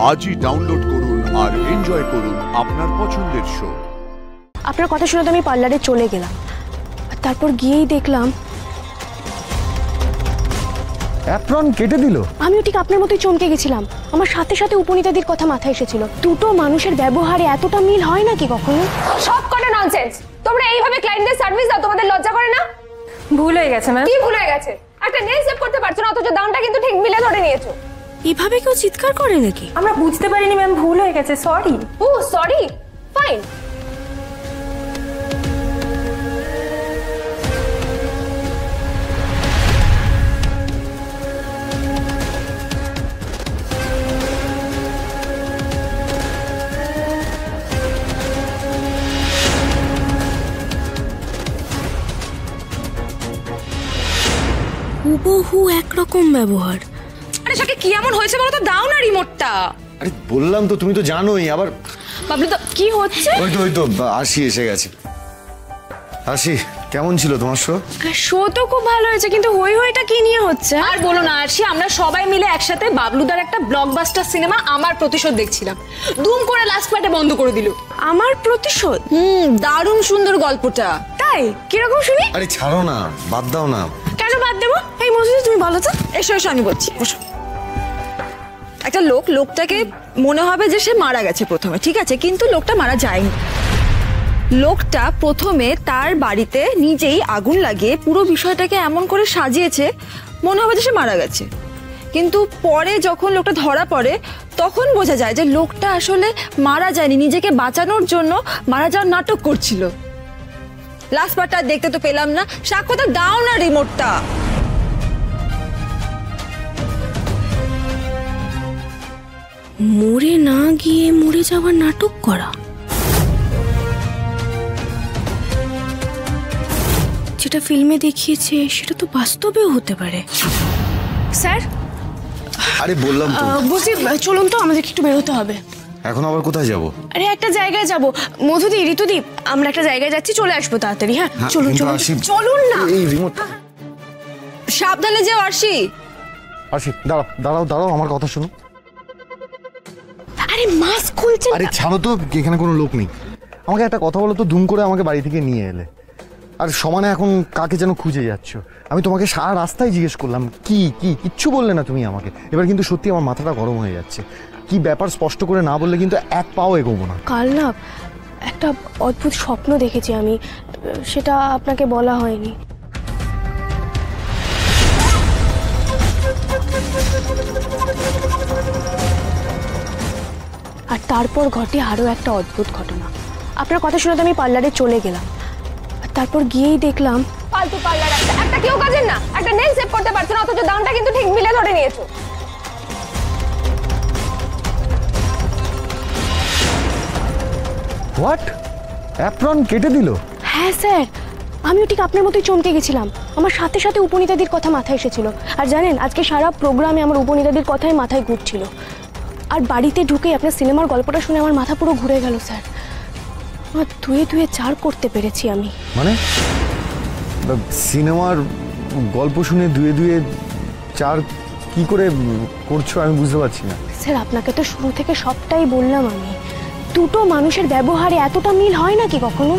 আজই ডাউনলোড করুন আর এনজয় করুন আপনার পছন্দের শো। আপনার কথা শুনে তো আমি পার্লারে চলে গেলাম, আর তারপর গিয়েই দেখলাম অ্যাপ্রন কেটে দিল। আমিও ঠিক আপনার মতোই চমকে গেছিলাম। আমার সাথে সাথে উপনীতাদির কথা মাথায় এসেছিল। দুটো মানুষের ব্যবহারে এতটা মিল হয় নাকি কখনো? সব কটা ননসেন্স। তোমরা এইভাবে ক্লায়েন্টদের সার্ভিস দাও, তোমাদের লজ্জা করে না? ভুল হয়ে গেছে ম্যাম। কি ভুল হয়ে গেছে? একটা নেল সেভ করতে পারছো না, অথচ দামটা কিন্তু ঠিক মিলে ধরে নিয়েছো। এভাবে কেউ চিৎকার করে নাকি? আমরা বুঝতে পারিনি ম্যাম, ভুল হয়ে গেছে, সরি। ও সরি, ফাইন। হুবহু একরকম ব্যবহার। আরে সাকে কি এমন হয়েছে বলো তো? দাও না রিমোটটা। আরে বললাম তো, তুমি তো জানোই। আবার বাবলু তো কি হচ্ছে? ওই তো আশি এসে গেছে। আশি, কেমন ছিল তোমার শো? শো তো খুব ভালো হয়েছে, কিন্তু হই হইটা কি নিয়ে হচ্ছে? আর বলো না আরশি, আমরা সবাই মিলে একসাথে বাবলুদার একটা ব্লকবাস্টার সিনেমা আমার প্রতিশোধ দেখছিলাম। দুম করে লাস্ট পার্টে বন্ধ করে দিল। আমার প্রতিশোধ? দারুণ সুন্দর গল্পটা। তাই? কিরকম শুনি? আরে ছাড়ো না, বাদ দাও না। কেন বাদ দেবো? এই মজুদি তুমি বলো তো। এসো এসো, আমি বলছি। একটা লোকটাকে মনে হবে যে সে মারা গেছে প্রথমে, ঠিক আছে, কিন্তু লোকটা মারা যায়নি। লোকটা প্রথমে তার বাড়িতে নিজেই আগুন লাগিয়ে পুরো বিষয়টাকে এমন করে সাজিয়েছে মনে হবে যে সে মারা গেছে, কিন্তু পরে যখন লোকটা ধরা পড়ে তখন বোঝা যায় যে লোকটা আসলে মারা যায়নি, নিজেকে বাঁচানোর জন্য মারা যাওয়ার নাটক করছিল। লাস্ট পার্টটা দেখতে তো পেলাম না। সাক্ষ্যটা দাও না রিমোটটা। মরে না গিয়ে মরে যাওয়ার নাটক করা, যেটা ফিল্মে দেখিয়েছে সেটা তো বাস্তবেও হতে পারে। স্যার, আরে বললাম তো। বলছি চলুন তো, আমাদের একটু বেরোতে হবে। এখন আবার কোথায় যাব? আরে একটা জায়গায় যাব। মধুদি, ঋতুদীপ, আমরা একটা জায়গায় যাচ্ছি, চলে আসবো তাড়াতাড়ি। হ্যাঁ চলুন চলুন চলুন না। এই রিমোট। সাবধানে যেও আরশি। আশি, দাঁড়াও, আমার কথা শোনো। আরে মাস্ক খুলছেন? আরে ছাড়ো তো, এখানে কোনো লোক নেই। আমাকে একটা কথা বলো তো, দুম করে আমাকে বাড়ি থেকে নিয়ে এলে, আর সমানে এখন কাকে যেন খুঁজে যাচ্ছ। আমি তোমাকে সারা রাস্তায় জিজ্ঞেস করলাম, কিচ্ছু বললে না তুমি আমাকে। এবার কিন্তু সত্যি আমার মাথাটা গরম হয়ে যাচ্ছে। কি ব্যাপার স্পষ্ট করে না বললে কিন্তু এক পাও এগোবো না। কাল না একটা অদ্ভুত স্বপ্ন দেখেছি আমি, সেটা আপনাকে বলা হয়নি। আর তারপর ঘটে আরো একটা অদ্ভুত ঘটনা। আপনার কথা শুনে তো আমি পার্লারে চলে গেলাম, আর তারপর গিয়েই দেখলাম ফালতু পার্লার একটা কেউ কাজের না। একটা নেল সেভ করতে পারছো না, অথচ দামটা কিন্তু ঠিক মিলে ধরে নিয়েছো। হোয়াট? অ্যাপ্রন কেটে দিল? হ্যাঁ স্যার, আমিও ঠিক আপনার মতোই চমকে গেছিলাম। আমার সাথে সাথে উপনীতাদির কথা মাথায় এসেছিল। আর জানেন, আজকে সারা প্রোগ্রামে আমার উপনীতাদির কথাই মাথায় ঘুরছিল। আর বাড়িতে ঢুকেই আপনার সিনেমার গল্পটা শুনে আমার মাথা পুরো ঘুরে গেল স্যার। আমার ধুয়ে চার করতে পেরেছি আমি। মানে সিনেমার গল্প শুনে ধুয়ে চার কি করে করছো আমি বুঝতে পারছি না। স্যার, আপনাকে তো শুরু থেকে সবটাই বললাম আমি। দুটো মানুষের ব্যবহারে এতটা মিল হয় নাকি কখনো?